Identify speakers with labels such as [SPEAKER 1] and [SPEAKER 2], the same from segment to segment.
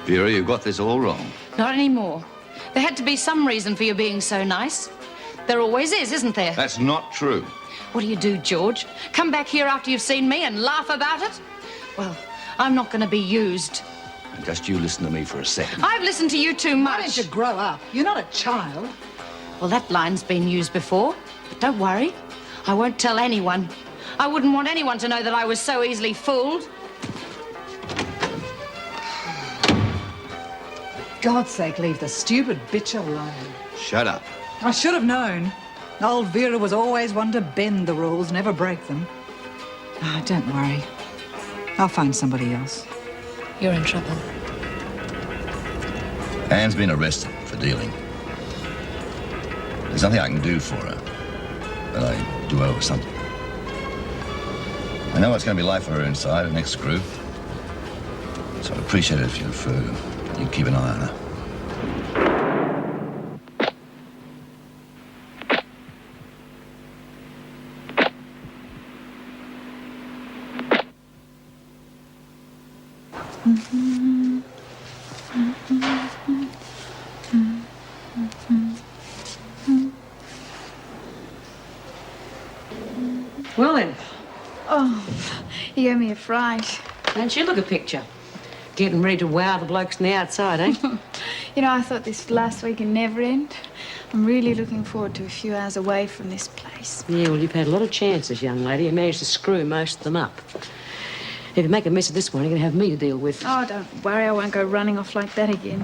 [SPEAKER 1] Vera, you've got this all wrong.
[SPEAKER 2] Not anymore. There had to be some reason for you being so nice. There always is, isn't there?
[SPEAKER 1] That's not true.
[SPEAKER 2] What do, George? Come back here after you've seen me and laugh about it? Well, I'm not going to be used.
[SPEAKER 1] Just you listen to me for a second.
[SPEAKER 2] I've listened to you too much.
[SPEAKER 3] Why don't you grow up? You're not a child.
[SPEAKER 2] Well, that line's been used before. But don't worry. I won't tell anyone. I wouldn't want anyone to know that I was so easily fooled.
[SPEAKER 3] God's sake, leave the stupid bitch alone.
[SPEAKER 1] Shut up.
[SPEAKER 3] I should have known. Old Vera was always one to bend the rules, never break them. Ah, don't worry. I'll find somebody else.
[SPEAKER 2] You're in trouble.
[SPEAKER 1] Anne's been arrested for dealing. There's nothing I can do for her, but I do owe her something. I know it's going to be like for her inside, her next screw. So I'd appreciate it if you'd keep an eye on her.
[SPEAKER 4] Well then.
[SPEAKER 5] Oh, you gave me a fright.
[SPEAKER 4] Don't you look a picture? Getting ready to wow the blokes on the outside, eh?
[SPEAKER 5] You know, I thought this last week would never end. I'm really looking forward to a few hours away from this place.
[SPEAKER 4] Yeah, well, you've had a lot of chances, young lady. You managed to screw most of them up. If you make a mess of this one, you're going to have me to deal with.
[SPEAKER 5] Oh, don't worry. I won't go running off like that again.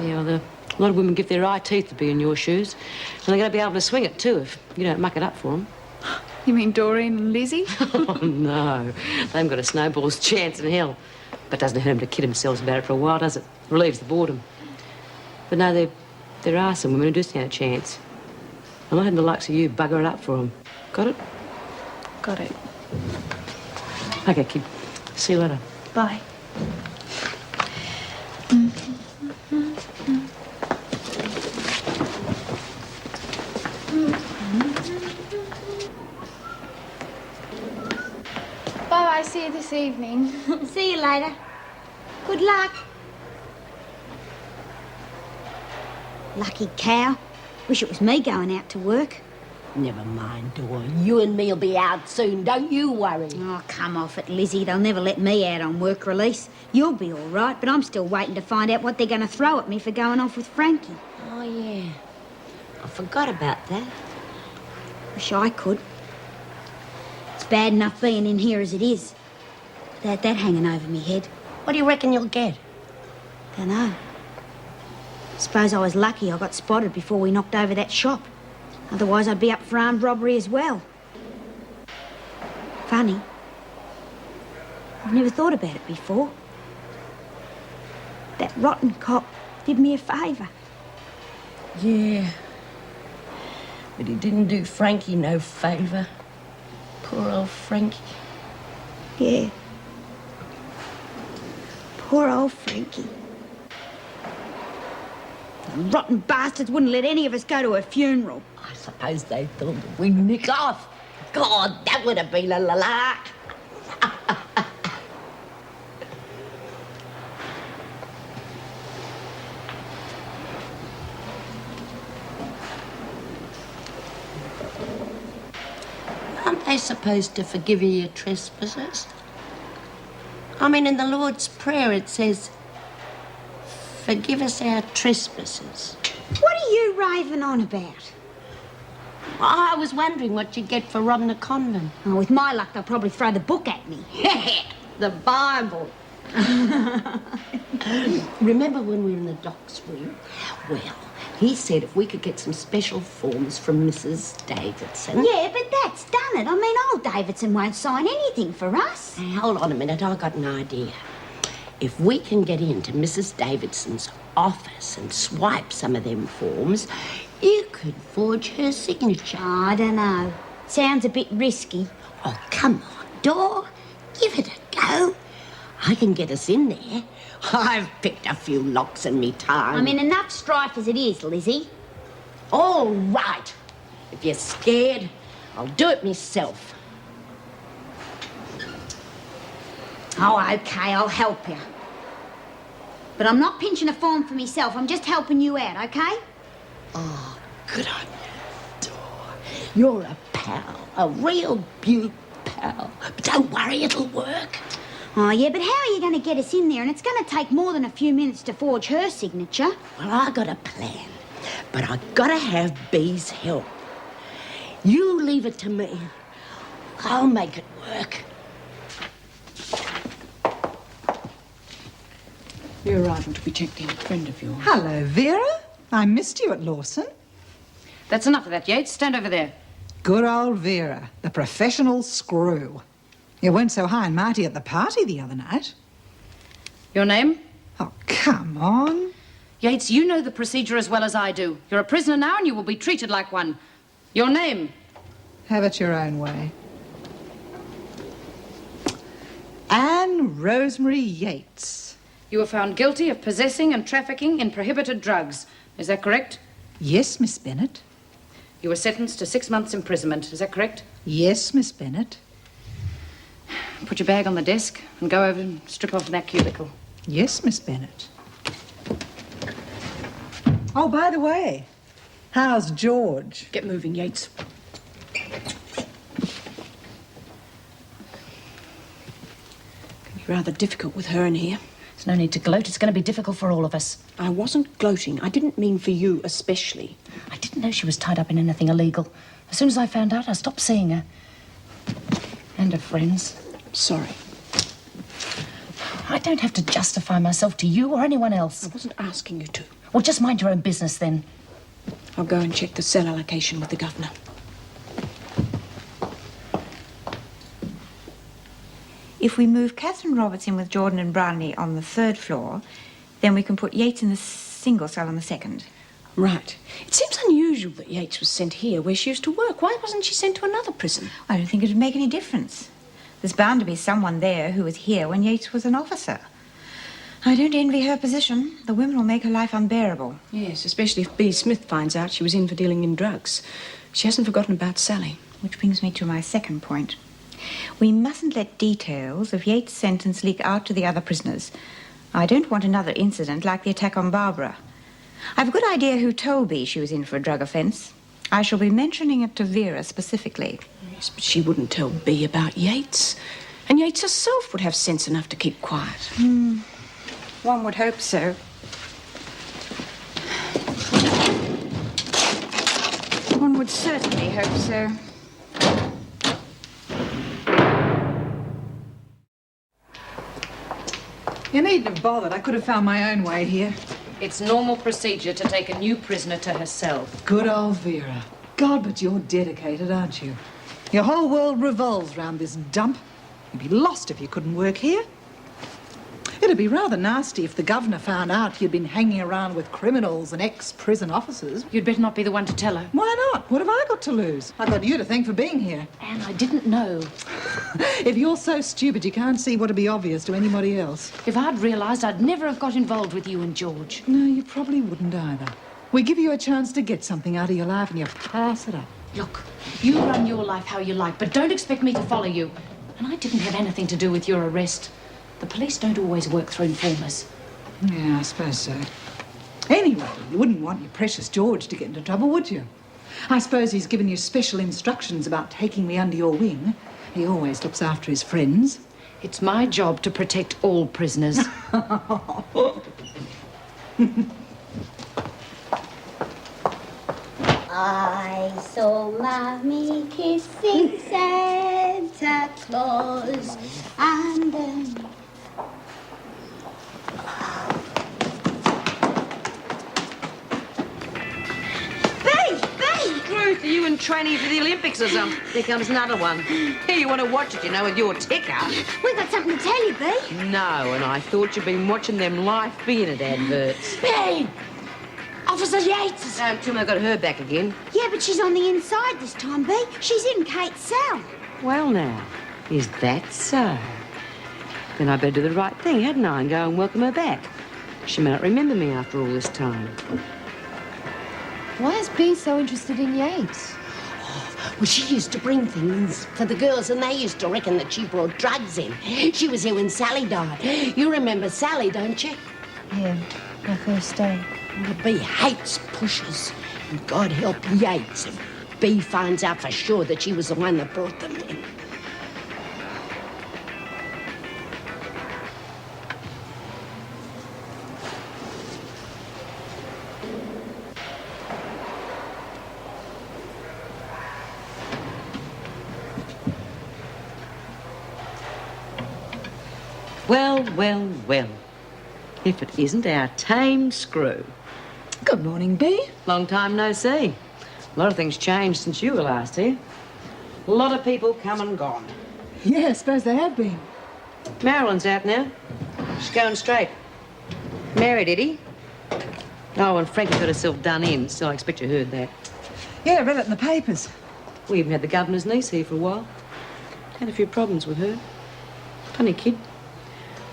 [SPEAKER 4] Yeah, well, a lot of women give their eye teeth to be in your shoes. And they're going to be able to swing it, too, if you don't muck it up for them.
[SPEAKER 5] You mean Doreen and Lizzie?
[SPEAKER 4] Oh, no. They haven't got a snowball's chance in hell. But doesn't hurt them to kid themselves about it for a while, does it? Relieves the boredom. But no, there are some women who do stand a chance. I'm not having the likes of you bugger it up for them. Got it?
[SPEAKER 5] Got it.
[SPEAKER 4] OK, kid. See you later.
[SPEAKER 5] Bye. Bye-bye. See you this evening.
[SPEAKER 6] See you later. Good luck. Lucky cow. Wish it was me going out to work.
[SPEAKER 7] Never mind, Dawn. You and me'll be out soon. Don't you worry.
[SPEAKER 6] Oh, come off it, Lizzie. They'll never let me out on work release. You'll be all right, but I'm still waiting to find out what they're going to throw at me for going off with Frankie.
[SPEAKER 7] Oh, yeah. I forgot about that.
[SPEAKER 6] Wish I could. It's bad enough being in here as it is. Without that hanging over me head.
[SPEAKER 7] What do you reckon you'll get?
[SPEAKER 6] Dunno. Suppose I was lucky I got spotted before we knocked over that shop. Otherwise, I'd be up for armed robbery as well. Funny. I've never thought about it before. That rotten cop did me a favour.
[SPEAKER 7] Yeah. But he didn't do Frankie no favour. Poor old Frankie.
[SPEAKER 6] Yeah. Poor old Frankie. The rotten bastards wouldn't let any of us go to a funeral.
[SPEAKER 7] I suppose they thought we'd nick off. God, that would have been a lark. Aren't they supposed to forgive you your trespasses? I mean, in the Lord's Prayer it says, forgive us our trespasses.
[SPEAKER 6] What are you raving on about?
[SPEAKER 7] I was wondering what you'd get for robbing a convent.
[SPEAKER 6] Oh, with my luck, they'll probably throw the book at me.
[SPEAKER 7] The Bible. Remember when we were in the doc's room? Well, he said if we could get some special forms from Mrs. Davidson.
[SPEAKER 6] Yeah, but that's done it. I mean, old Davidson won't sign anything for us.
[SPEAKER 7] Now, hold on a minute, I got an idea. If we can get into Mrs. Davidson's office and swipe some of them forms, you could forge her signature.
[SPEAKER 6] Oh, I don't know. Sounds a bit risky.
[SPEAKER 7] Oh, come on, Dor. Give it a go. I can get us in there. I've picked a few locks in me time.
[SPEAKER 6] I'm in enough strife as it is, Lizzie.
[SPEAKER 7] All right. If you're scared, I'll do it myself.
[SPEAKER 6] Oh, OK, I'll help you. But I'm not pinching a form for myself. I'm just helping you out, okay?
[SPEAKER 7] Oh, good on you, Dor. You're a pal, a real beaut pal. But don't worry, it'll work.
[SPEAKER 6] Oh, yeah, but how are you going to get us in there? And it's going to take more than a few minutes to forge her signature.
[SPEAKER 7] Well, I got a plan, but I gotta have B's help. You leave it to me. I'll make it work.
[SPEAKER 8] You're arriving to be checked in, a friend of yours.
[SPEAKER 3] Hello, Vera. I missed you at Lawson.
[SPEAKER 2] That's enough of that, Yates. Stand over there.
[SPEAKER 3] Good old Vera, the professional screw. You weren't so high and mighty at the party the other night.
[SPEAKER 2] Your name?
[SPEAKER 3] Oh, come on.
[SPEAKER 2] Yates, you know the procedure as well as I do. You're a prisoner now and you will be treated like one. Your name?
[SPEAKER 3] Have it your own way. Anne Rosemary Yates.
[SPEAKER 2] You were found guilty of possessing and trafficking in prohibited drugs. Is that correct?
[SPEAKER 3] Yes, Miss Bennett.
[SPEAKER 2] You were sentenced to 6 months' imprisonment. Is that correct?
[SPEAKER 3] Yes, Miss Bennett.
[SPEAKER 2] Put your bag on the desk and go over and strip off in that cubicle.
[SPEAKER 3] Yes, Miss Bennett. Oh, by the way, how's George?
[SPEAKER 8] Get moving, Yates. Can be rather difficult with her in here.
[SPEAKER 2] There's no need to gloat. It's going to be difficult for all of us.
[SPEAKER 8] I wasn't gloating. I didn't mean for you especially.
[SPEAKER 2] I didn't know she was tied up in anything illegal. As soon as I found out, I stopped seeing her. And her friends.
[SPEAKER 8] Sorry.
[SPEAKER 2] I don't have to justify myself to you or anyone else.
[SPEAKER 8] I wasn't asking you to.
[SPEAKER 2] Well, just mind your own business then.
[SPEAKER 8] I'll go and check the cell allocation with the governor.
[SPEAKER 9] If we move Catherine Roberts in with Jordan and Briony on the 3rd floor, then we can put Yates in the single cell on the 2nd.
[SPEAKER 8] Right. It seems unusual that Yates was sent here where she used to work. Why wasn't she sent to another prison?
[SPEAKER 9] I don't think it would make any difference. There's bound to be someone there who was here when Yates was an officer. I don't envy her position. The women will make her life unbearable.
[SPEAKER 8] Yes, especially if B. Smith finds out she was in for dealing in drugs. She hasn't forgotten about Sally.
[SPEAKER 9] Which brings me to my second point. We mustn't let details of Yates' sentence leak out to the other prisoners. I don't want another incident like the attack on Barbara. I've a good idea who told B she was in for a drug offence. I shall be mentioning it to Vera specifically.
[SPEAKER 8] Yes, but she wouldn't tell B about Yates. And Yates herself would have sense enough to keep quiet.
[SPEAKER 9] One would hope so. One would certainly hope so.
[SPEAKER 3] You needn't have bothered. I could have found my own way here.
[SPEAKER 2] It's normal procedure to take a new prisoner to her cell.
[SPEAKER 3] Good old Vera. God, but you're dedicated, aren't you? Your whole world revolves round this dump. You'd be lost if you couldn't work here. It'd be rather nasty if the governor found out you'd been hanging around with criminals and ex-prison officers.
[SPEAKER 2] You'd better not be the one to tell her.
[SPEAKER 3] Why not? What have I got to lose? I've got you to thank for being here.
[SPEAKER 2] Anne, I didn't know.
[SPEAKER 3] If you're so stupid you can't see what'd be obvious to anybody else.
[SPEAKER 2] If I'd realised, I'd never have got involved with you and George.
[SPEAKER 3] No, you probably wouldn't either. We give you a chance to get something out of your life and you pass it up.
[SPEAKER 2] Look, you run your life how you like, but don't expect me to follow you. And I didn't have anything to do with your arrest. The police don't always work through informers.
[SPEAKER 3] Yeah, I suppose so. Anyway, you wouldn't want your precious George to get into trouble, would you? I suppose he's given you special instructions about taking me under your wing. He always looks after his friends.
[SPEAKER 2] It's my job to protect all prisoners.
[SPEAKER 6] I saw Mommy kissing Santa Claus and
[SPEAKER 4] Ruth, are you in training for the Olympics or something? Here comes another one. Here, you want to watch it, you know, with your ticker.
[SPEAKER 6] We've got something to tell you, Bee.
[SPEAKER 4] No, and I thought you'd been watching them Life Being adverts.
[SPEAKER 6] Bee! Officer Yates!
[SPEAKER 4] Till I got her back again.
[SPEAKER 6] Yeah, but she's on the inside this time, Bee. She's in Kate's cell.
[SPEAKER 4] Well, now, is that so? Then I better do the right thing, hadn't I, and go and welcome her back. She may not remember me after all this time.
[SPEAKER 10] Why is Bee so interested in Yates?
[SPEAKER 7] Well, she used to bring things for the girls, and they used to reckon that she brought drugs in. She was here when Sally died. You remember Sally, don't you?
[SPEAKER 6] Yeah, my first day.
[SPEAKER 7] Well, B hates pushers. And God help Yates if B finds out for sure that she was the one that brought them in.
[SPEAKER 4] Well, well, well. If it isn't our tame screw.
[SPEAKER 3] Good morning, Bee.
[SPEAKER 4] Long time no see. A lot of things changed since you were last here. A lot of people come and gone.
[SPEAKER 3] Yeah, I suppose they have been.
[SPEAKER 4] Marilyn's out now. She's going straight. Married, Eddie. Oh, and Frankie got herself done in, so I expect you heard that.
[SPEAKER 3] Yeah, I read it in the papers.
[SPEAKER 4] We even had the governor's niece here for a while. Had a few problems with her. Funny kid.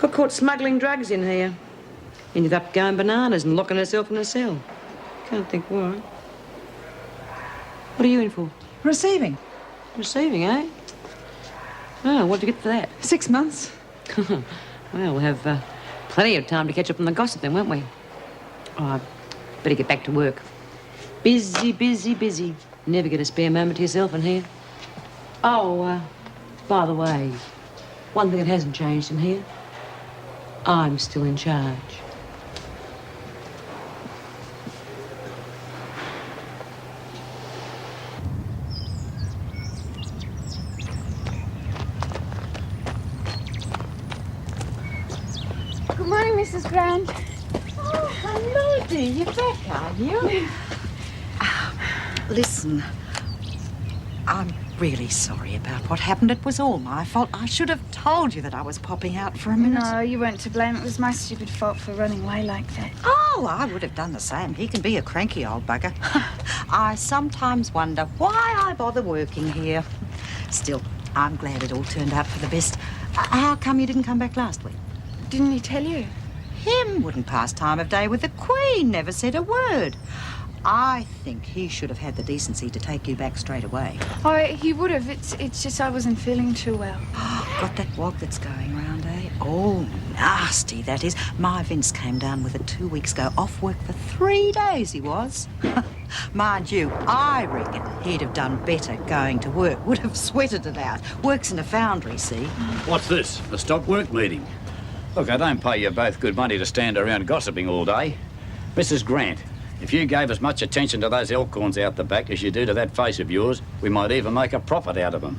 [SPEAKER 4] Got caught smuggling drugs in here. Ended up going bananas and locking herself in a cell. Can't think why. What are you in for?
[SPEAKER 3] Receiving.
[SPEAKER 4] Receiving, eh? Oh, what'd you get for that?
[SPEAKER 3] 6 months.
[SPEAKER 4] Well, we'll have plenty of time to catch up on the gossip then, won't we? Oh, I better get back to work. Busy, busy, busy. Never get a spare moment to yourself in here. Oh, by the way, one thing that hasn't changed in here. I'm still in charge.
[SPEAKER 5] Good morning, Mrs. Grant.
[SPEAKER 11] Oh, hello, dear. You're back, are you? Listen, I'm really sorry about what happened. It was all my fault. I should have told you that I was popping out for a minute.
[SPEAKER 5] No, you weren't to blame. It was my stupid fault for running away like that.
[SPEAKER 11] Oh, I would have done the same. He can be a cranky old bugger. I sometimes wonder why I bother working here. Still, I'm glad it all turned out for the best. How come you didn't come back last week?
[SPEAKER 5] Didn't he tell you?
[SPEAKER 11] Him wouldn't pass time of day with the Queen, never said a word. I think he should have had the decency to take you back straight away.
[SPEAKER 5] Oh, he would have. It's just I wasn't feeling too well.
[SPEAKER 11] Got that wog that's going round, eh? Oh, nasty, that is. My Vince came down with it 2 weeks ago. Off work for 3 days, he was. Mind you, I reckon he'd have done better going to work. Would have sweated it out. Works in a foundry, see?
[SPEAKER 12] What's this? A stop work meeting? Look, I don't pay you both good money to stand around gossiping all day. Mrs. Grant, if you gave as much attention to those elkhorns out the back as you do to that face of yours, we might even make a profit out of them.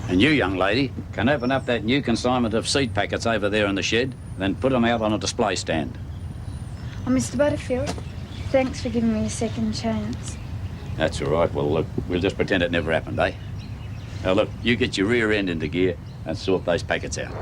[SPEAKER 12] And you, young lady, can open up that new consignment of seed packets over there in the shed, then put them out on a display stand.
[SPEAKER 5] Oh, Mr. Butterfield, thanks for giving me a second chance.
[SPEAKER 12] That's all right. Well, look, we'll just pretend it never happened, eh? Now, look, you get your rear end into gear and sort those packets out.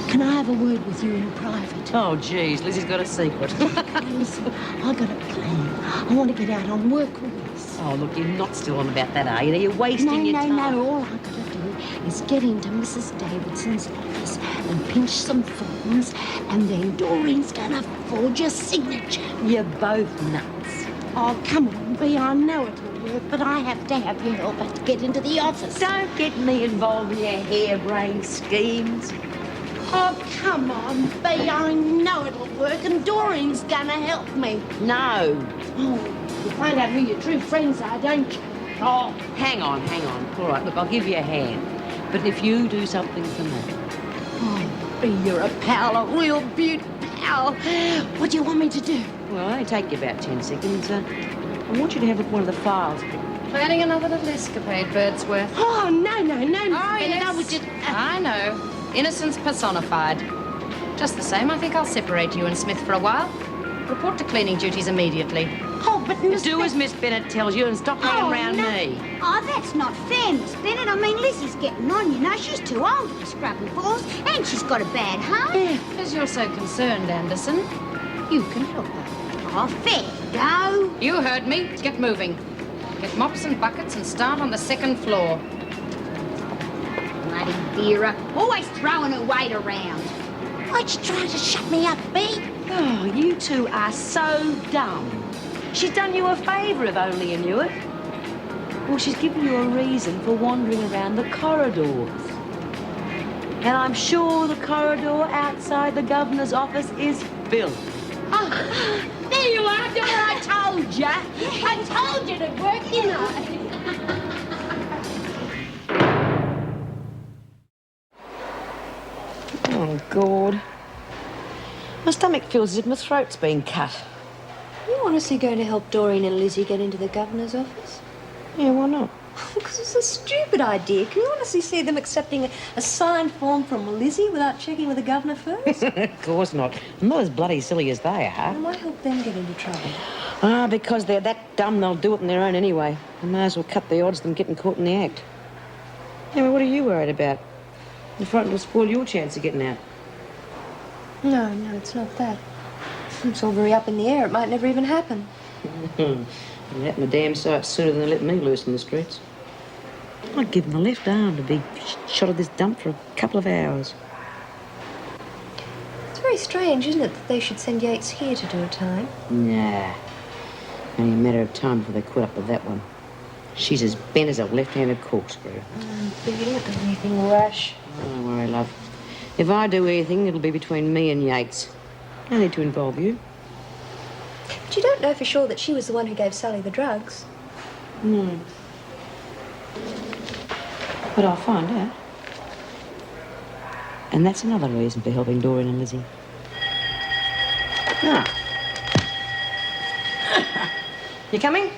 [SPEAKER 7] Can I have a word with you in private?
[SPEAKER 4] Oh, geez, Lizzie's got a secret.
[SPEAKER 7] Listen, I got a plan. I want to get out on work with this.
[SPEAKER 4] Oh, look, you're not still on about that, are you? You're wasting your time.
[SPEAKER 7] No. All I got to do is get into Mrs. Davidson's office and pinch some forms, and then Doreen's going to forge a signature.
[SPEAKER 4] You're both nuts.
[SPEAKER 7] Oh, come on, B. I know it'll work, but I have to have your help to get into the office.
[SPEAKER 4] Don't get me involved in your harebrained schemes.
[SPEAKER 7] Oh, come on, B. I know it'll work, and Doreen's gonna help me.
[SPEAKER 4] No.
[SPEAKER 7] Oh, you find out who your true friends are, don't you?
[SPEAKER 4] Oh, hang on. All right, look, I'll give you a hand. But if you do something for me...
[SPEAKER 7] Oh, B, you're a pal, a real beaut pal. What do you want me to do?
[SPEAKER 4] Well, it'll only take you about 10 seconds. I want you to have a look at one of the files.
[SPEAKER 2] Planning another little escapade, Birdsworth.
[SPEAKER 7] Oh, no.
[SPEAKER 2] Oh, yes.
[SPEAKER 7] I was just...
[SPEAKER 2] I know. Innocence personified. Just the same, I think I'll separate you and Smith for a while. Report to cleaning duties immediately.
[SPEAKER 7] Oh, but Miss...
[SPEAKER 4] Do as Miss Bennett tells you and stop hanging around me.
[SPEAKER 6] Oh, that's not fair, Miss Bennett. I mean, Lizzie's getting on, you know. She's too old to be scrubbing floors, and she's got a bad heart.
[SPEAKER 2] Because you're so concerned, Anderson. You can help her.
[SPEAKER 6] Oh, fair go.
[SPEAKER 2] You heard me. Get moving. Get mops and buckets and start on the second floor.
[SPEAKER 6] Bloody Vera. Always throwing her weight around.
[SPEAKER 7] Why'd you try to shut me up, B?
[SPEAKER 4] Oh, you two are so dumb. She's done you a favour if only you knew it. Well, she's given you a reason for wandering around the corridors. And I'm sure the corridor outside the governor's office is filled.
[SPEAKER 7] Oh, there you are, Dora. I told ya. I told you to work, you know.
[SPEAKER 4] Oh, God. My stomach feels as if my throat's been cut.
[SPEAKER 10] You honestly going to help Doreen and Lizzie get into the governor's office?
[SPEAKER 4] Yeah, why not?
[SPEAKER 10] Because it's a stupid idea. Can you honestly see them accepting a signed form from Lizzie without checking with the governor first?
[SPEAKER 4] Of course not. I'm not as bloody silly as they are.
[SPEAKER 10] Why help them get into trouble?
[SPEAKER 4] Ah, because they're that dumb they'll do it on their own anyway. They may as well cut the odds than getting caught in the act. Anyway, what are you worried about? You're frightened to spoil your chance of getting out.
[SPEAKER 10] No, it's not that. It's all very up in the air. It might never even happen.
[SPEAKER 4] It'll happen a damn sight sooner than they let me loose in the streets. I'd give them the left arm to be shot at this dump for a couple of hours.
[SPEAKER 10] It's very strange, isn't it, that they should send Yates here to do a time?
[SPEAKER 4] Nah. Only a matter of time before they quit up with that one. She's as bent as a left-handed corkscrew.
[SPEAKER 10] But you don't do anything rash.
[SPEAKER 4] Oh, don't worry, love. If I do anything, it'll be between me and Yates. I need to involve you.
[SPEAKER 10] But you don't know for sure that she was the one who gave Sally the drugs.
[SPEAKER 4] No. But I'll find out. And that's another reason for helping Doreen and Lizzie. Ah. You coming?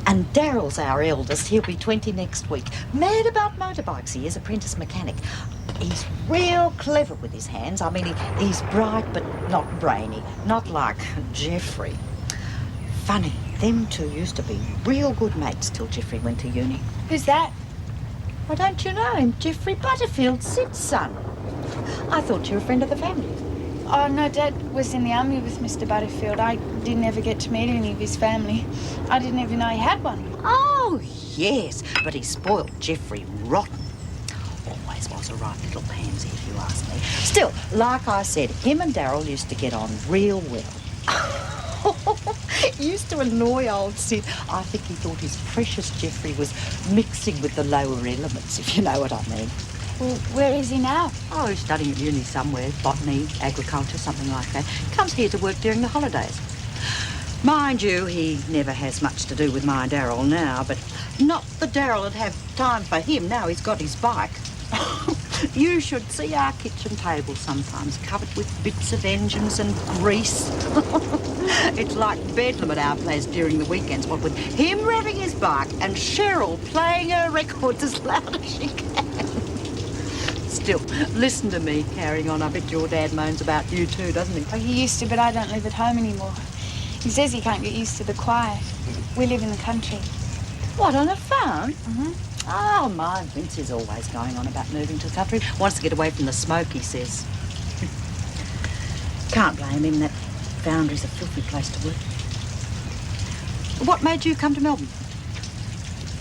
[SPEAKER 11] And Daryl's our eldest. He'll be 20 next week. Mad about motorbikes. He is apprentice mechanic. He's real clever with his hands. I mean, he's bright but not brainy. Not like Jeffrey. Funny, them two used to be real good mates till Jeffrey went to uni.
[SPEAKER 5] Who's that?
[SPEAKER 11] Why don't you know him? Jeffrey Butterfield, Sid's son. I thought you were a friend of the family.
[SPEAKER 5] Oh, no, Dad was in the army with Mr. Butterfield. I didn't ever get to meet any of his family. I didn't even know he had one.
[SPEAKER 11] Oh, yes, but he spoiled Jeffrey rotten. Always was a right little pansy, if you ask me. Still, like I said, him and Daryl used to get on real well. Used to annoy old Sid. I think he thought his precious Jeffrey was mixing with the lower elements, if you know what I mean.
[SPEAKER 5] Well, where is he now?
[SPEAKER 11] Oh, he's studying at uni somewhere. Botany, agriculture, something like that. Comes here to work during the holidays. Mind you, he never has much to do with my Daryl now, but not that Daryl would have time for him now he's got his bike. You should see our kitchen table sometimes, covered with bits of engines and grease. It's like bedlam at our place during the weekends, what with him revving his bike and Cheryl playing her records as loud as she can. Still, listen to me carrying on. I bet your dad moans about you too, doesn't he?
[SPEAKER 5] Oh, he used to, but I don't live at home anymore. He says he can't get used to the quiet. We live in the country.
[SPEAKER 11] What, on a farm?
[SPEAKER 5] Mm-hmm.
[SPEAKER 11] Oh, my Vince is always going on about moving to the country. Wants to get away from the smoke, he says. Can't blame him. That foundry's a filthy place to work. What made you come to Melbourne?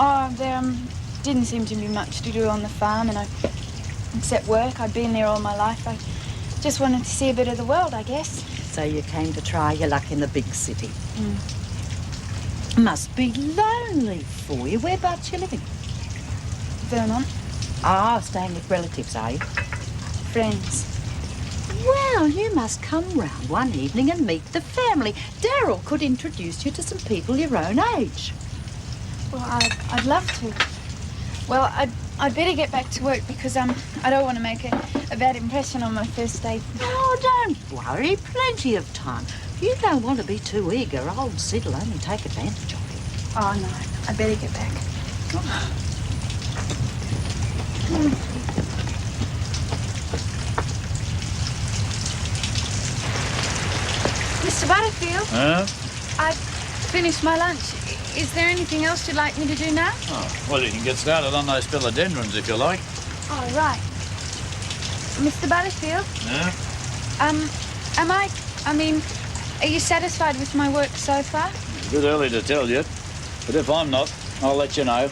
[SPEAKER 5] Oh, there didn't seem to be much to do on the farm, and except work. I'd been there all my life. I just wanted to see a bit of the world, I guess.
[SPEAKER 11] So you came to try your luck in the big city.
[SPEAKER 5] Mm.
[SPEAKER 11] Must be lonely for you. Whereabouts you living?
[SPEAKER 5] Vernon.
[SPEAKER 11] Ah, staying with relatives, are you?
[SPEAKER 5] Friends.
[SPEAKER 11] Well, you must come round one evening and meet the family. Daryl could introduce you to some people your own age.
[SPEAKER 5] Well, I'd love to. Well, I'd better get back to work because I don't want to make a bad impression on my first day.
[SPEAKER 11] Oh, don't worry. Plenty of time. You don't want to be too eager. Old Sid will only take advantage of you.
[SPEAKER 5] Oh, no. I'd better get back. Mr. Butterfield?
[SPEAKER 12] Huh?
[SPEAKER 5] I've finished my lunch. Is there anything else you'd like me to do now?
[SPEAKER 12] Oh, well, you can get started on those philodendrons if you like.
[SPEAKER 5] Oh, right. Mr. Butterfield?
[SPEAKER 12] Yeah?
[SPEAKER 5] Are you satisfied with my work so far?
[SPEAKER 12] It's a bit early to tell you, but if I'm not, I'll let you know.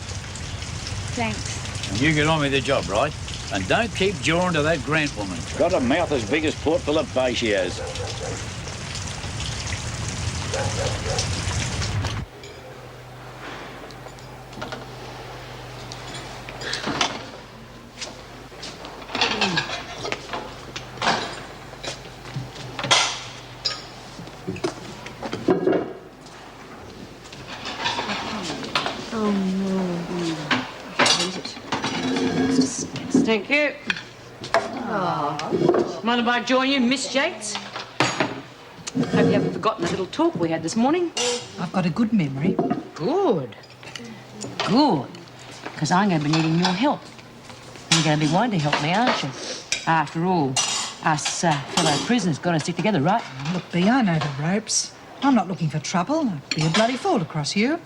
[SPEAKER 5] Thanks.
[SPEAKER 12] And you get on with your job, right? And don't keep jawing to that Grant woman. Got a mouth as big as Port Phillip Bay, she has.
[SPEAKER 4] Thank you. Oh. Mind if I join you, Miss Yates? Hope you haven't forgotten the little talk we had this morning.
[SPEAKER 3] I've got a good memory.
[SPEAKER 4] Good. Good. Because I'm going to be needing your help. You're going to be wanting to help me, aren't you? After all, us fellow prisoners got to stick together, right?
[SPEAKER 3] Look, Bea, I know the ropes. I'm not looking for trouble. I'd be a bloody fool across you.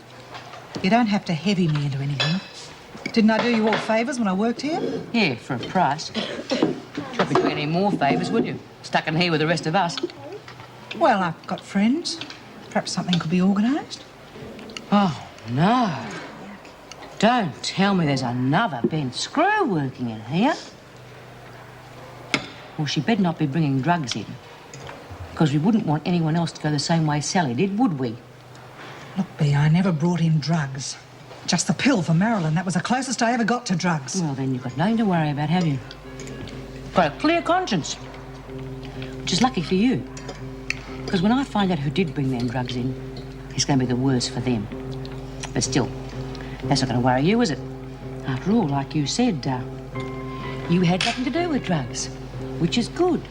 [SPEAKER 3] You don't have to heavy me into anything. Didn't I do you all favours when I worked here?
[SPEAKER 4] Yeah, for a price. Not be doing any more favours, would you? Stuck in here with the rest of us.
[SPEAKER 3] Well, I've got friends. Perhaps something could be organised.
[SPEAKER 4] Oh, no. Don't tell me there's another Ben Screw working in here. Well, she better not be bringing drugs in. Because we wouldn't want anyone else to go the same way Sally did, would we?
[SPEAKER 3] Look, Bea, I never brought in drugs. Just the pill for Marilyn. That was the closest I ever got to drugs.
[SPEAKER 4] Well, then you've got nothing to worry about, have you? Got a clear conscience. Which is lucky for you. Because when I find out who did bring them drugs in, it's going to be the worse for them. But still, that's not going to worry you, is it? After all, like you said, you had nothing to do with drugs, which is good.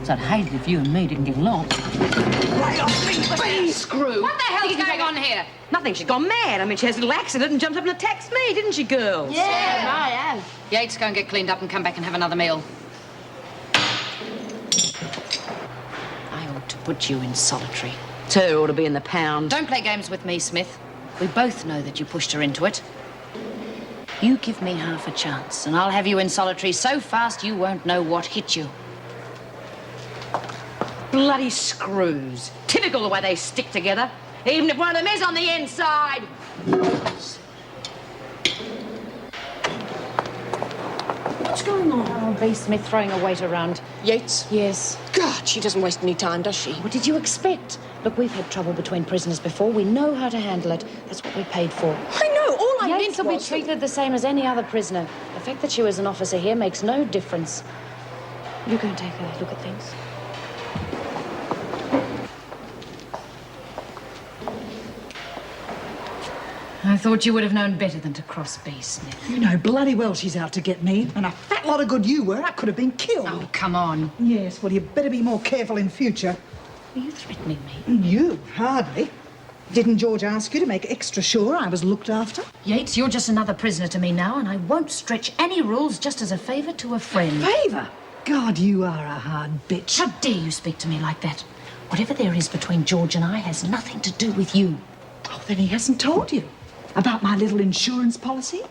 [SPEAKER 4] So I'd hate it if you and me didn't get along. Right off me, Screw! What the hell's going on here? Nothing. She's gone mad. I mean, she has a little accident and jumped up and attacked me, didn't she, girls?
[SPEAKER 2] Yeah, I have. Yates, go and get cleaned up and come back and have another meal. I ought to put you in solitary.
[SPEAKER 4] Her ought to be in the pound.
[SPEAKER 2] Don't play games with me, Smith. We both know that you pushed her into it. You give me half a chance, and I'll have you in solitary so fast you won't know what hit you.
[SPEAKER 4] Bloody screws. Typical the way they stick together, even if one of them is on the inside.
[SPEAKER 8] What's going on?
[SPEAKER 2] Oh, B. Smith throwing a weight around.
[SPEAKER 8] Yates?
[SPEAKER 2] Yes.
[SPEAKER 8] God, she doesn't waste any time, does she?
[SPEAKER 2] What did you expect? Look, we've had trouble between prisoners before. We know how to handle it. That's what we're paid for.
[SPEAKER 8] I know. All I
[SPEAKER 2] Yates
[SPEAKER 8] meant
[SPEAKER 2] will
[SPEAKER 8] was...
[SPEAKER 2] be treated the same as any other prisoner. The fact that she was an officer here makes no difference. You go and take a look at things. I thought you would have known better than to cross B. Smith.
[SPEAKER 3] You know bloody well she's out to get me. And a fat lot of good you were. I could have been killed.
[SPEAKER 2] Oh, come on.
[SPEAKER 3] Yes, well, you better be more careful in future.
[SPEAKER 2] Are you threatening me?
[SPEAKER 3] You? Hardly. Didn't George ask you to make extra sure I was looked after?
[SPEAKER 2] Yates, you're just another prisoner to me now, and I won't stretch any rules just as a favour to a friend.
[SPEAKER 3] Favour? God, you are a hard bitch.
[SPEAKER 2] How dare you speak to me like that? Whatever there is between George and I has nothing to do with you.
[SPEAKER 3] Oh, then he hasn't told you. About my little insurance policy?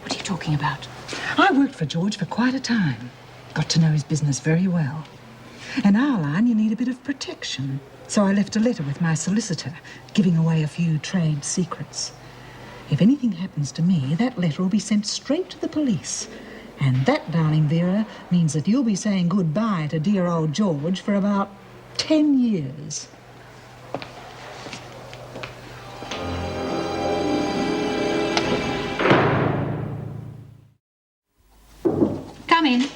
[SPEAKER 2] What are you talking about?
[SPEAKER 3] I worked for George for quite a time. Got to know his business very well. In our line, you need a bit of protection. So I left a letter with my solicitor, giving away a few trade secrets. If anything happens to me, that letter will be sent straight to the police. And that, darling Vera, means that you'll be saying goodbye to dear old George for about 10 years.
[SPEAKER 6] Come in.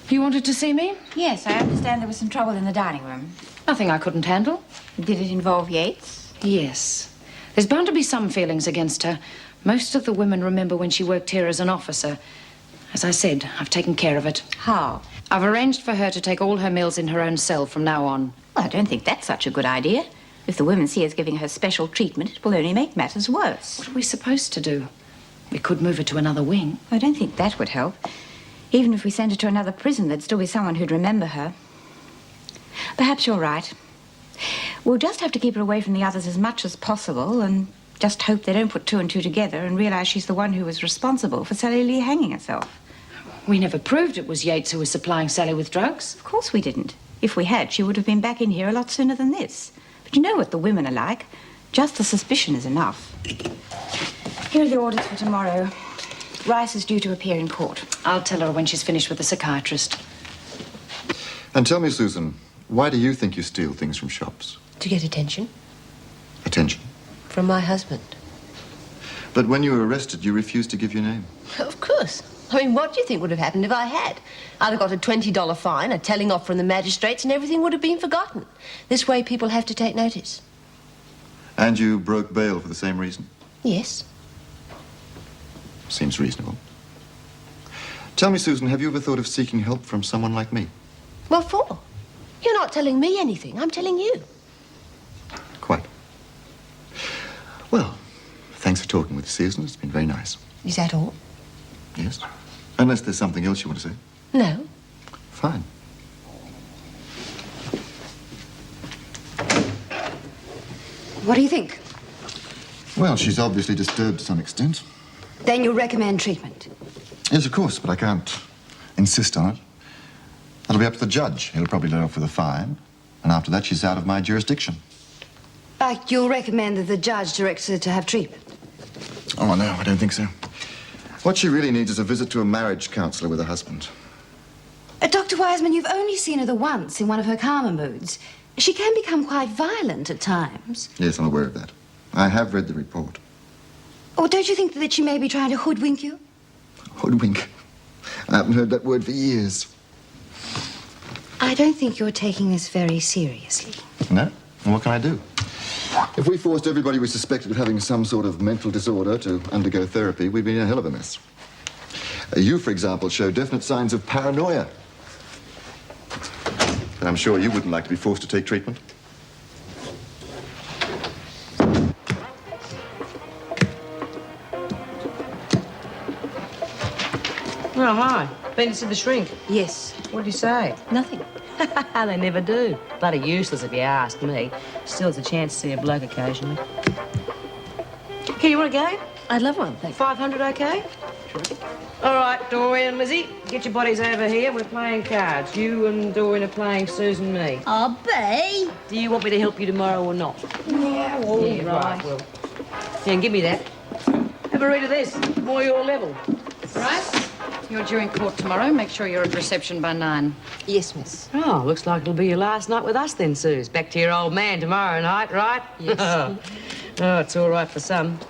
[SPEAKER 2] You wanted to see me?
[SPEAKER 6] Yes, I understand there was some trouble in the dining room.
[SPEAKER 2] Nothing I couldn't handle.
[SPEAKER 6] Did it involve Yates?
[SPEAKER 2] Yes. There's bound to be some feelings against her. Most of the women remember when she worked here as an officer. As I said, I've taken care of it.
[SPEAKER 6] How?
[SPEAKER 2] I've arranged for her to take all her meals in her own cell from now on.
[SPEAKER 6] Well, I don't think that's such a good idea. If the women see us giving her special treatment, it will only make matters worse.
[SPEAKER 2] What are we supposed to do? We could move her to another wing.
[SPEAKER 6] I don't think that would help. Even if we sent her to another prison, there'd still be someone who'd remember her. Perhaps you're right. We'll just have to keep her away from the others as much as possible and just hope they don't put two and two together and realise she's the one who was responsible for Sally Lee hanging herself.
[SPEAKER 2] We never proved it was Yates who was supplying Sally with drugs.
[SPEAKER 6] Of course we didn't. If we had, she would have been back in here a lot sooner than this. But you know what the women are like. Just the suspicion is enough. Here are the orders for tomorrow. Rice is due to appear in court.
[SPEAKER 2] I'll tell her when she's finished with the psychiatrist.
[SPEAKER 13] And tell me, Susan, why do you think you steal things from shops?
[SPEAKER 7] To get attention
[SPEAKER 13] Attention.
[SPEAKER 7] from my husband.
[SPEAKER 13] But when you were arrested, you refused to give your name.
[SPEAKER 7] Of course. I mean, what do you think would have happened if I had? I'd have got a $20 fine, a telling off from the magistrates, and everything would have been forgotten. This way, people have to take notice.
[SPEAKER 13] And you broke bail for the same reason?
[SPEAKER 7] Yes.
[SPEAKER 13] Seems reasonable. Tell me, Susan, have you ever thought of seeking help from someone like me?
[SPEAKER 7] What for? You're not telling me anything. I'm telling you.
[SPEAKER 13] Quite. Well, thanks for talking with us, Susan. It's been very nice.
[SPEAKER 7] Is that all?
[SPEAKER 13] Yes. Unless there's something else you want to say.
[SPEAKER 7] No.
[SPEAKER 13] Fine.
[SPEAKER 6] What do you think?
[SPEAKER 13] Well, she's obviously disturbed to some extent.
[SPEAKER 6] Then you recommend treatment?
[SPEAKER 13] Yes, of course, but I can't insist on it. That'll be up to the judge. He'll probably let off with a fine. And after that, she's out of my jurisdiction.
[SPEAKER 6] But you'll recommend that the judge directs her to have treatment?
[SPEAKER 13] Oh, no, I don't think so. What she really needs is a visit to a marriage counsellor with her husband.
[SPEAKER 6] Dr. Wiseman, you've only seen her the once in one of her calmer moods. She can become quite violent at times.
[SPEAKER 13] Yes, I'm aware of that. I have read the report.
[SPEAKER 6] Or don't you think that she may be trying to hoodwink you?
[SPEAKER 13] Hoodwink. I haven't heard that word for years.
[SPEAKER 6] I don't think you're taking this very seriously.
[SPEAKER 13] No? And what can I do? If we forced everybody we suspected of having some sort of mental disorder to undergo therapy, we'd be in a hell of a mess. You, for example, show definite signs of paranoia. But I'm sure you wouldn't like to be forced to take treatment.
[SPEAKER 4] Oh, hi. Been to see the shrink?
[SPEAKER 6] Yes.
[SPEAKER 4] What did you say?
[SPEAKER 6] Nothing.
[SPEAKER 4] They never do. Bloody useless if you ask me. Still has a chance to see a bloke occasionally. Here, you want a game?
[SPEAKER 7] I'd love one, thank you.
[SPEAKER 4] 500, okay? Terrific. All right, Doreen and Lizzie, get your bodies over here. We're playing cards. You and Doreen are playing Susan and me.
[SPEAKER 7] I'll be.
[SPEAKER 4] Do you want me to help you tomorrow or not?
[SPEAKER 7] Yeah,
[SPEAKER 4] Right, well. Yeah, and give me that. Have a read of this. More your level.
[SPEAKER 2] Right? You're due in court tomorrow. Make sure you're at reception by 9.
[SPEAKER 7] Yes, miss.
[SPEAKER 4] Oh, looks like it'll be your last night with us then, Suze. Back to your old man tomorrow night, right?
[SPEAKER 7] Yes.
[SPEAKER 4] Oh, it's all right for some.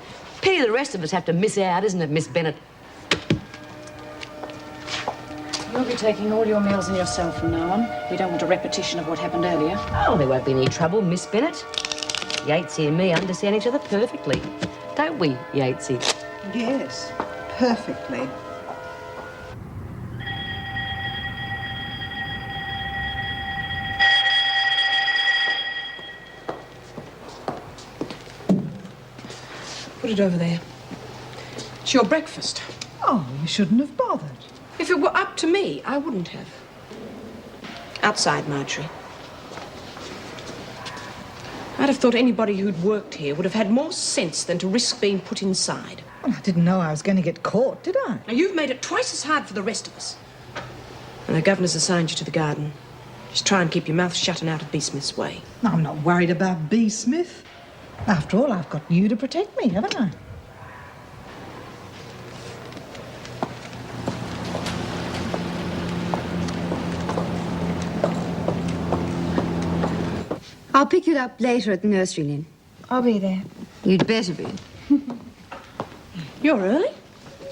[SPEAKER 4] Pity the rest of us have to miss out, isn't it, Miss Bennett?
[SPEAKER 2] You'll be taking all your meals and yourself from now on. We don't want a repetition of what happened earlier.
[SPEAKER 4] Oh, there won't be any trouble, Miss Bennett. Yatesy and me understand each other perfectly. Don't we, Yatesy?
[SPEAKER 3] Yes, perfectly.
[SPEAKER 8] Put it over there. It's your breakfast.
[SPEAKER 3] Oh, you shouldn't have bothered.
[SPEAKER 8] If it were up to me, I wouldn't have. Outside, Marjorie. I'd have thought anybody who'd worked here would have had more sense than to risk being put inside.
[SPEAKER 3] Well, I didn't know I was going to get caught, did I?
[SPEAKER 8] Now, you've made it twice as hard for the rest of us. And the governor's assigned you to the garden. Just try and keep your mouth shut and out of B. Smith's way.
[SPEAKER 3] I'm not worried about B. Smith. After all, I've got you to protect me, haven't I?
[SPEAKER 6] I'll pick you up later at the nursery, Lynn.
[SPEAKER 9] I'll be there.
[SPEAKER 6] You'd better be.
[SPEAKER 8] You're early?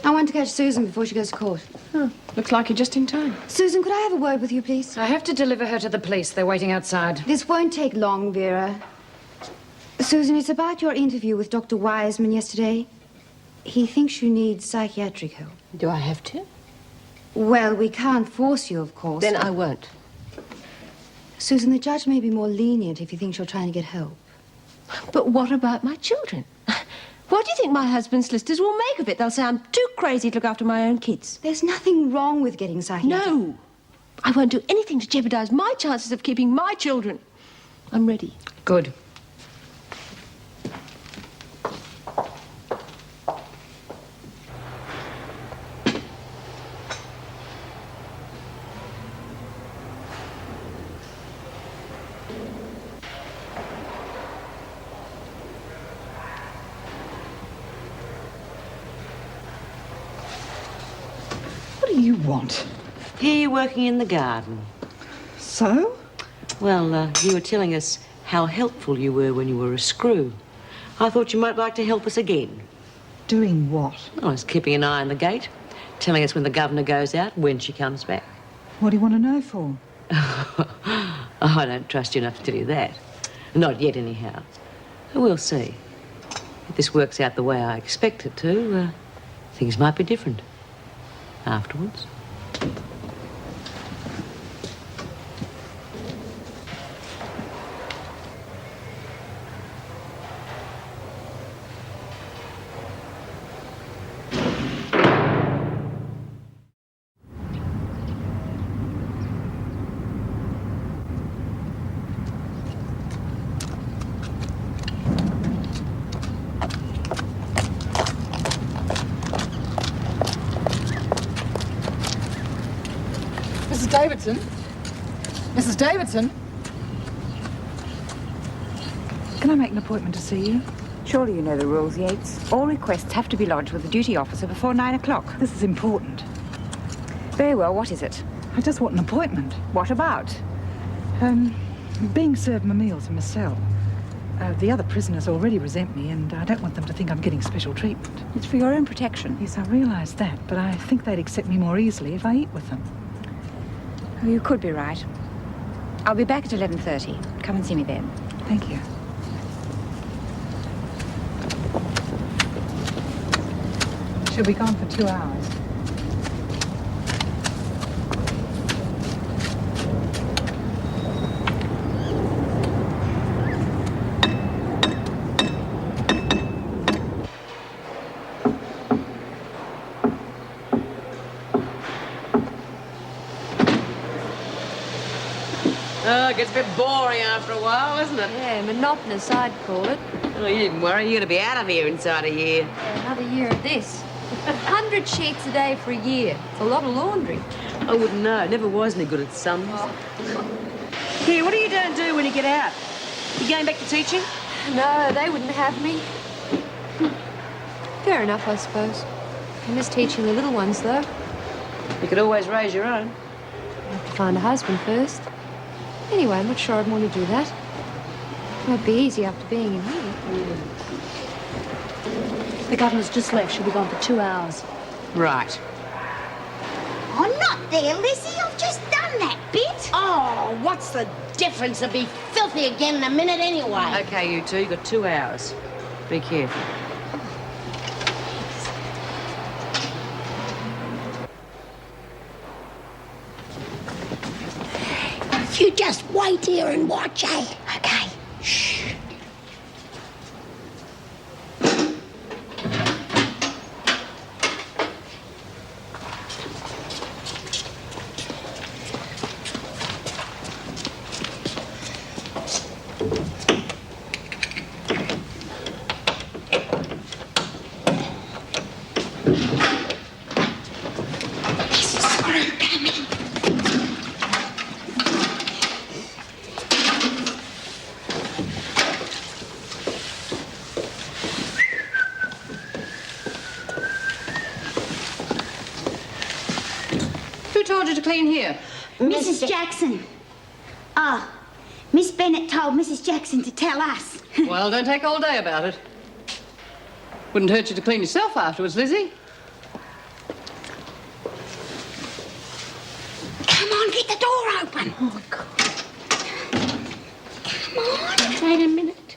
[SPEAKER 6] I want to catch Susan before she goes to court.
[SPEAKER 8] Oh, looks like you're just in time.
[SPEAKER 6] Susan, could I have a word with you, please?
[SPEAKER 2] I have to deliver her to the police. They're waiting outside.
[SPEAKER 6] This won't take long, Vera. Susan, it's about your interview with Dr. Wiseman yesterday. He thinks you need psychiatric help.
[SPEAKER 7] Do I have to?
[SPEAKER 6] Well, we can't force you, of course.
[SPEAKER 7] Then I won't.
[SPEAKER 6] Susan, the judge may be more lenient if he thinks you're trying to get help.
[SPEAKER 7] But what about my children? What do you think my husband's solicitors will make of it? They'll say I'm too crazy to look after my own kids.
[SPEAKER 6] There's nothing wrong with getting psychiatric.
[SPEAKER 7] No. I won't do anything to jeopardize my chances of keeping my children. I'm ready.
[SPEAKER 2] Good.
[SPEAKER 3] want?
[SPEAKER 4] Here you're working in the garden.
[SPEAKER 3] So?
[SPEAKER 4] Well, you were telling us how helpful you were when you were a screw. I thought you might like to help us again.
[SPEAKER 3] Doing what?
[SPEAKER 4] I was keeping an eye on the gate, telling us when the governor goes out, when she comes back.
[SPEAKER 3] What do you want to know for?
[SPEAKER 4] I don't trust you enough to tell you that. Not yet, anyhow. We'll see. If this works out the way I expect it to, things might be different afterwards.
[SPEAKER 3] Mrs. Davidson? Mrs. Davidson? Can I make an appointment to see you?
[SPEAKER 9] Surely you know the rules, Yates. All requests have to be lodged with the duty officer before 9 o'clock.
[SPEAKER 3] This is important.
[SPEAKER 9] Very well, what is it?
[SPEAKER 3] I just want an appointment.
[SPEAKER 9] What about?
[SPEAKER 3] Being served my meals in my cell. The other prisoners already resent me, and I don't want them to think I'm getting special treatment.
[SPEAKER 9] It's for your own protection.
[SPEAKER 3] Yes, I realise that, but I think they'd accept me more easily if I eat with them.
[SPEAKER 9] Oh, you could be right. I'll be back at 11:30. Come and see me then.
[SPEAKER 3] Thank you. She'll be gone for 2 hours.
[SPEAKER 4] Oh, it gets a bit boring after a while, doesn't it?
[SPEAKER 10] Yeah, monotonous, I'd call it.
[SPEAKER 4] Oh, you needn't worry. You're going to be out of here inside a year.
[SPEAKER 10] Yeah, another year of this. 100 sheets a day for a year. It's a lot of laundry.
[SPEAKER 4] I wouldn't know. Never was any good at sums. Here, what are you going to do when you get out? You going back to teaching?
[SPEAKER 10] No, they wouldn't have me. Fair enough, I suppose. I miss teaching the little ones, though.
[SPEAKER 4] You could always raise your own.
[SPEAKER 10] I have to find a husband first. Anyway, I'm not sure I'd want to do that. It won't be easy after being in here.
[SPEAKER 2] The governor's just left. She'll be gone for 2 hours.
[SPEAKER 4] Right.
[SPEAKER 7] Oh, not there, Lizzie. I've just done that bit. Oh, what's the difference? It'll be filthy again in a minute anyway.
[SPEAKER 4] Okay, you two. You've got 2 hours. Be careful.
[SPEAKER 7] You just wait here and watch, eh? Okay. Shh.
[SPEAKER 2] To clean here?
[SPEAKER 14] Mrs. Jackson. Oh, Miss Bennett told Mrs. Jackson to tell us.
[SPEAKER 2] Well, don't take all day about it. Wouldn't hurt you to clean yourself afterwards, Lizzie.
[SPEAKER 14] Come on, get the door open.
[SPEAKER 7] Oh, God.
[SPEAKER 14] Come on. Wait a minute.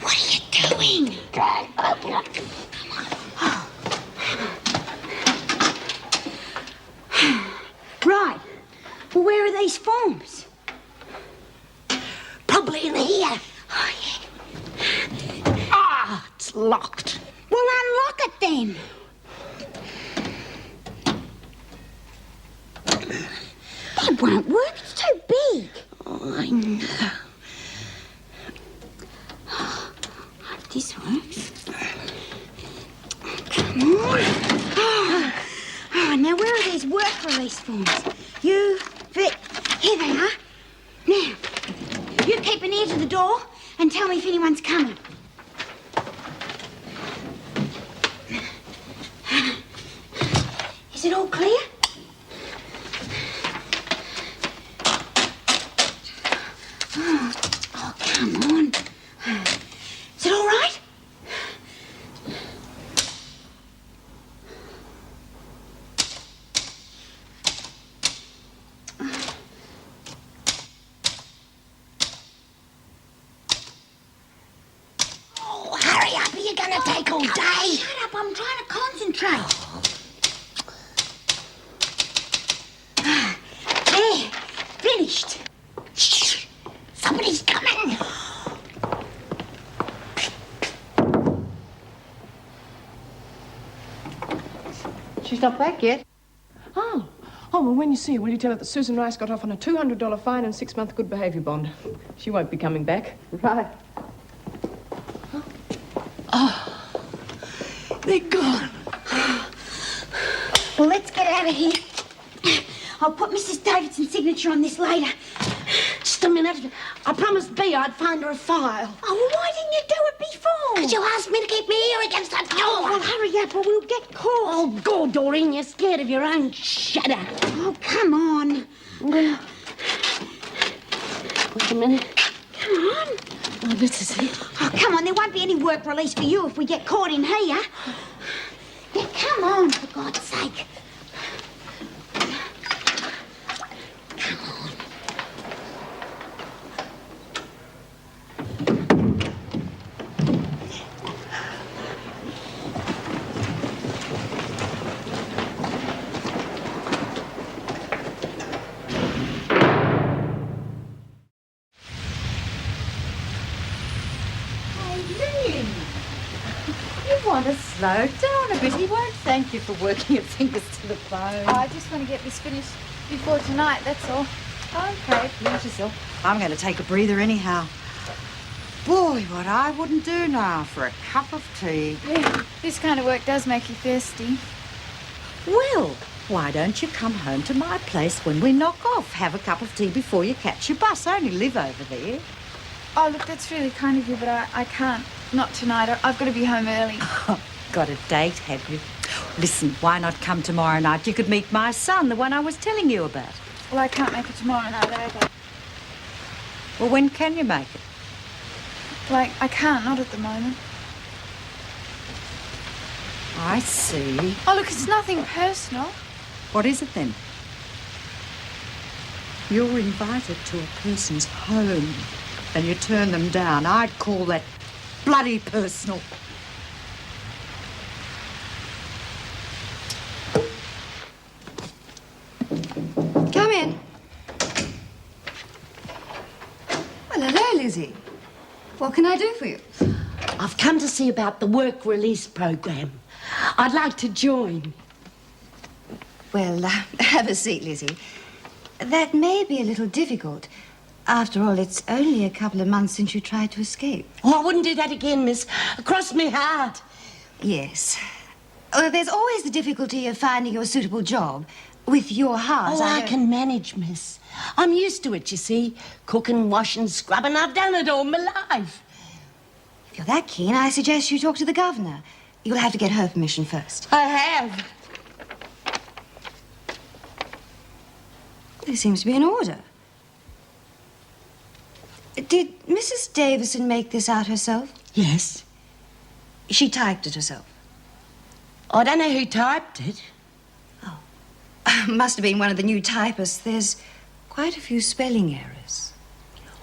[SPEAKER 14] What are you doing? Open up. Come on. Oh. Right. Well, where are these forms?
[SPEAKER 7] Probably in here.
[SPEAKER 14] Oh, yeah.
[SPEAKER 7] Ah, it's locked.
[SPEAKER 14] Well, unlock it then. That won't work. It's too big.
[SPEAKER 7] Oh, I know.
[SPEAKER 14] Hope this works. Come on. Oh, now where are these work release forms? Here they are. Now, you keep an ear to the door and tell me if anyone's coming.
[SPEAKER 7] all day.
[SPEAKER 14] Shut up, I'm trying to concentrate. There, finished. Shh, somebody's coming.
[SPEAKER 4] She's not back yet.
[SPEAKER 8] Oh, well, when you see her, will you tell her that Susan Rice got off on a $200 fine and 6-month good behaviour bond? She won't be coming back.
[SPEAKER 4] Right.
[SPEAKER 7] Oh, they're gone.
[SPEAKER 14] Well, let's get out of here. I'll put Mrs. Davidson's signature on this later.
[SPEAKER 7] Just a minute. I promised Bea I'd find her a file.
[SPEAKER 14] Oh, well, why didn't you do it before?
[SPEAKER 7] Because you asked me to keep my ear against that door.
[SPEAKER 14] Oh, well, hurry up or we'll get caught.
[SPEAKER 7] Oh, go, Doreen. You're scared of your own shadow.
[SPEAKER 14] Oh, come on.
[SPEAKER 7] Wait a minute.
[SPEAKER 14] Come on.
[SPEAKER 7] Oh, this is it.
[SPEAKER 14] Oh, come on. There won't be any work release for you if we get caught in here. Yeah, come on, for God's sake.
[SPEAKER 11] Slow down a bit. He won't thank you for working your fingers to the bone.
[SPEAKER 5] I just want to get this finished before tonight, that's all.
[SPEAKER 11] Okay, please yourself. I'm going to take a breather anyhow. Boy, what I wouldn't do now for a cup of tea.
[SPEAKER 5] Yeah, this kind of work does make you thirsty.
[SPEAKER 11] Well, why don't you come home to my place when we knock off? Have a cup of tea before you catch your bus. I only live over there.
[SPEAKER 5] Oh, look, that's really kind of you, but I can't. Not tonight. I've got to be home early.
[SPEAKER 11] Got a date, have you? Listen, why not come tomorrow night? You could meet my son, the one I was telling you about.
[SPEAKER 5] Well, I can't make it tomorrow night either.
[SPEAKER 11] Well, when can you make it?
[SPEAKER 5] Like, I can't, not at the moment.
[SPEAKER 11] I see.
[SPEAKER 5] Oh, look, it's nothing personal.
[SPEAKER 11] What is it then? You're invited to a person's home and you turn them down. I'd call that bloody personal.
[SPEAKER 10] Come in. Well, hello, Lizzie. What can I do for you?
[SPEAKER 7] I've come to see about the work release program. I'd like to join.
[SPEAKER 10] Well, have a seat, Lizzie. That may be a little difficult. After all, it's only a couple of months since you tried to escape.
[SPEAKER 7] Oh, I wouldn't do that again, miss. Cross me heart.
[SPEAKER 10] Yes. There's always the difficulty of finding a suitable job. With your heart,
[SPEAKER 7] Oh, I can manage, miss. I'm used to it, you see. Cooking, washing, scrubbing. I've done it all my life.
[SPEAKER 10] If you're that keen, I suggest you talk to the governor. You'll have to get her permission first.
[SPEAKER 7] I have.
[SPEAKER 10] There seems to be an order. Did Mrs. Davidson make this out herself?
[SPEAKER 7] Yes.
[SPEAKER 10] She typed it herself.
[SPEAKER 7] I don't know who typed it.
[SPEAKER 10] Must have been one of the new typists. There's quite a few spelling errors.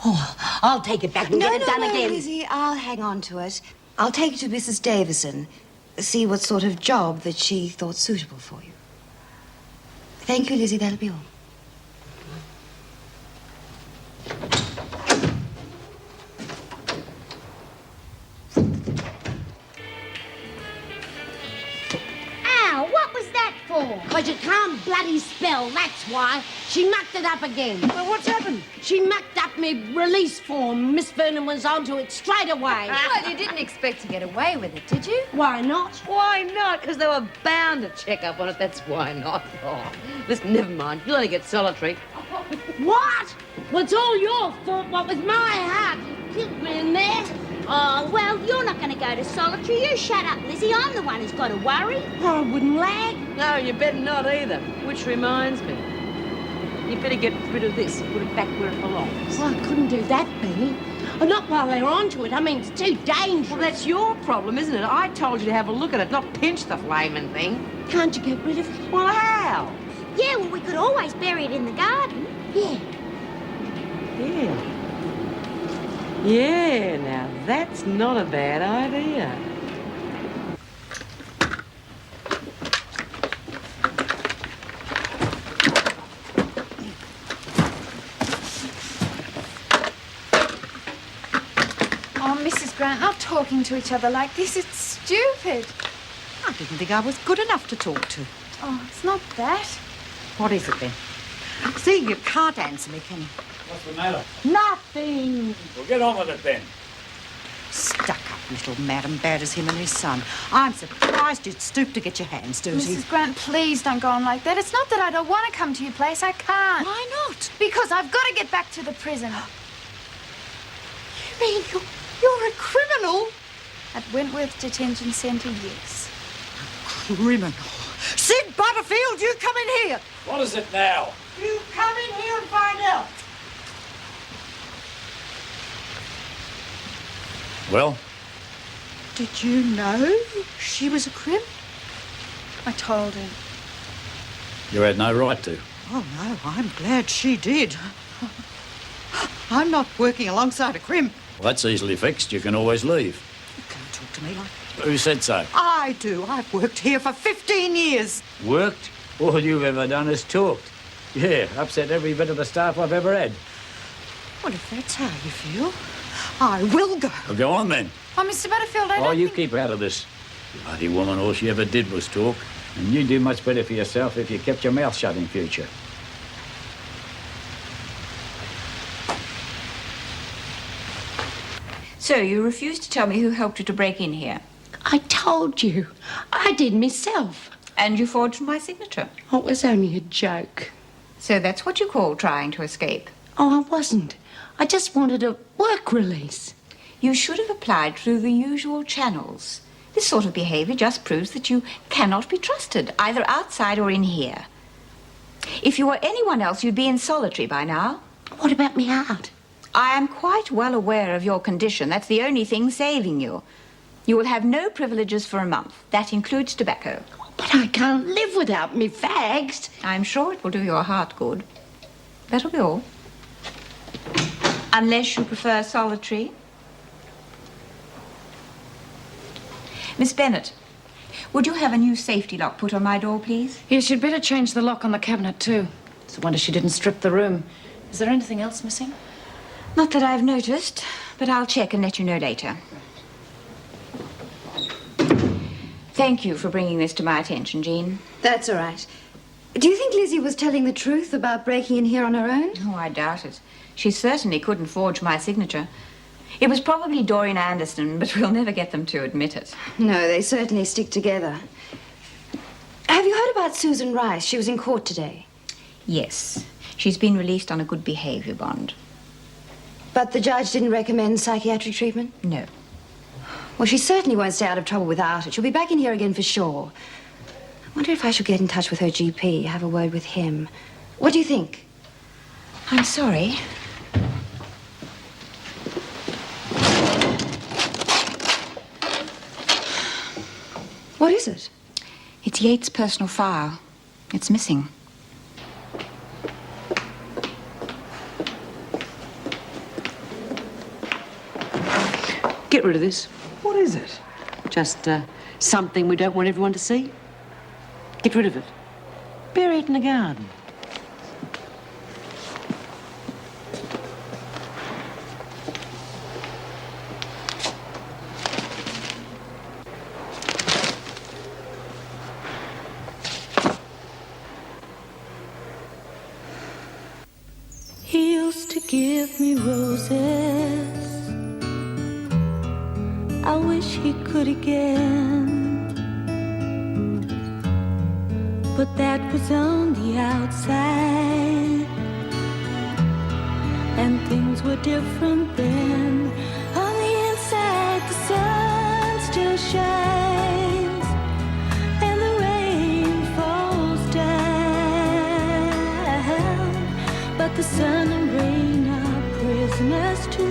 [SPEAKER 7] Oh, I'll take it back and get it done again.
[SPEAKER 10] Lizzie, I'll hang on to it. I'll take it to Mrs. Davison, see what sort of job that she thought suitable for you. Thank you, Lizzie. That'll be all.
[SPEAKER 14] Ow, what was that for?
[SPEAKER 7] Because you can't bloody spell, that's why. She mucked it up again.
[SPEAKER 11] Well, what's happened?
[SPEAKER 7] She mucked up my release form. Miss Vernon was onto it straight away.
[SPEAKER 10] Well, you didn't expect to get away with it, did you?
[SPEAKER 7] Why not?
[SPEAKER 4] Why not? Because they were bound to check up on it. That's why not. Oh, listen, never mind. You'll only get solitary.
[SPEAKER 7] What? Well, it's all your fault, what with my heart. You kicked me in there.
[SPEAKER 14] Oh, well, you're not going to go to solitary. You shut up, Lizzie. I'm the one who's got to worry.
[SPEAKER 7] I wouldn't lag.
[SPEAKER 4] No, you better not either. Which reminds me, you better get rid of this and put it back where it belongs.
[SPEAKER 7] Well, I couldn't do that, Benny. Oh, not while they're onto it. I mean, it's too dangerous.
[SPEAKER 4] Well, that's your problem, isn't it? I told you to have a look at it, not pinch the flaming thing.
[SPEAKER 7] Can't you get rid of it?
[SPEAKER 4] Well, how?
[SPEAKER 14] Yeah, well, we could always bury it in the garden.
[SPEAKER 7] Yeah.
[SPEAKER 4] Yeah. Yeah, now that's not a bad idea.
[SPEAKER 5] Grant, not talking to each other like this. It's stupid.
[SPEAKER 11] I didn't think I was good enough to talk to.
[SPEAKER 5] Oh, it's not that.
[SPEAKER 11] What is it then? See, you can't answer me, can you?
[SPEAKER 12] What's the matter?
[SPEAKER 11] Nothing.
[SPEAKER 12] Well, get on with it then.
[SPEAKER 11] Stuck-up little madam, bad as him and his son. I'm surprised you'd stoop to get your hands dirty.
[SPEAKER 5] Mrs. Grant, please don't go on like that. It's not that I don't want to come to your place. I can't.
[SPEAKER 11] Why not?
[SPEAKER 5] Because I've got to get back to the prison.
[SPEAKER 11] You mean you're a criminal?
[SPEAKER 5] At Wentworth Detention Centre, yes.
[SPEAKER 11] Criminal? Sid Butterfield, you come in here.
[SPEAKER 12] What is it now?
[SPEAKER 11] You come in here and find out.
[SPEAKER 12] Well?
[SPEAKER 11] Did you know she was a crim?
[SPEAKER 5] I told her.
[SPEAKER 12] You had no right to.
[SPEAKER 11] Oh, no, I'm glad she did. I'm not working alongside a crim.
[SPEAKER 12] Well, that's easily fixed. You can always leave.
[SPEAKER 11] You can't talk to me like that.
[SPEAKER 12] Who said so?
[SPEAKER 11] I do. I've worked here for 15 years.
[SPEAKER 12] Worked? All you've ever done is talked. Yeah, upset every bit of the staff I've ever had.
[SPEAKER 11] Well, if that's how you feel, I will go.
[SPEAKER 12] Well, go on then.
[SPEAKER 5] Oh, Mr. Butterfield, I
[SPEAKER 12] Oh,
[SPEAKER 5] don't
[SPEAKER 12] you
[SPEAKER 5] think...
[SPEAKER 12] keep out of this. Bloody woman, all she ever did was talk. And you'd do much better for yourself if you kept your mouth shut in future.
[SPEAKER 9] So, you refuse to tell me who helped you to break in here?
[SPEAKER 7] I told you. I did myself.
[SPEAKER 9] And you forged my signature?
[SPEAKER 7] Oh, it was only a joke.
[SPEAKER 9] So that's what you call trying to escape?
[SPEAKER 7] Oh, I wasn't. I just wanted a work release.
[SPEAKER 9] You should have applied through the usual channels. This sort of behavior just proves that you cannot be trusted, either outside or in here. If you were anyone else, you'd be in solitary by now.
[SPEAKER 7] What about me heart?
[SPEAKER 9] I am quite well aware of your condition. That's the only thing saving you. You will have no privileges for a month. That includes tobacco.
[SPEAKER 7] But I can't live without me fags.
[SPEAKER 9] I'm sure it will do your heart good. That'll be all. Unless you prefer solitary. Miss Bennett, would you have a new safety lock put on my door, please?
[SPEAKER 2] Yes, you'd better change the lock on the cabinet, too. It's a wonder she didn't strip the room. Is there anything else missing?
[SPEAKER 9] Not that I've noticed, but I'll check and let you know later. Thank you for bringing this to my attention, Jean.
[SPEAKER 10] That's all right. Do you think Lizzie was telling the truth about breaking in here on her own?
[SPEAKER 9] Oh, I doubt it. She certainly couldn't forge my signature. It was probably Doreen Anderson, but we'll never get them to admit it.
[SPEAKER 10] No, they certainly stick together. Have you heard about Susan Rice? She was in court today.
[SPEAKER 9] Yes. She's been released on a good behavior bond.
[SPEAKER 10] But the judge didn't recommend psychiatric treatment?
[SPEAKER 9] No.
[SPEAKER 10] Well, she certainly won't stay out of trouble without it. She'll be back in here again for sure. I wonder if I should get in touch with her GP, have a word with him. What do you think?
[SPEAKER 9] I'm sorry.
[SPEAKER 10] What is it?
[SPEAKER 9] It's Yates' personal file. It's missing.
[SPEAKER 4] Get rid of this.
[SPEAKER 3] What is it?
[SPEAKER 4] Just something we don't want everyone to see. Get rid of it. Bury it in the garden.
[SPEAKER 15] He used to give me roses. I wish he could again, but that was on the outside, and things were different then. On the inside, the sun still shines, and the rain falls down, but the sun and rain are prisoners to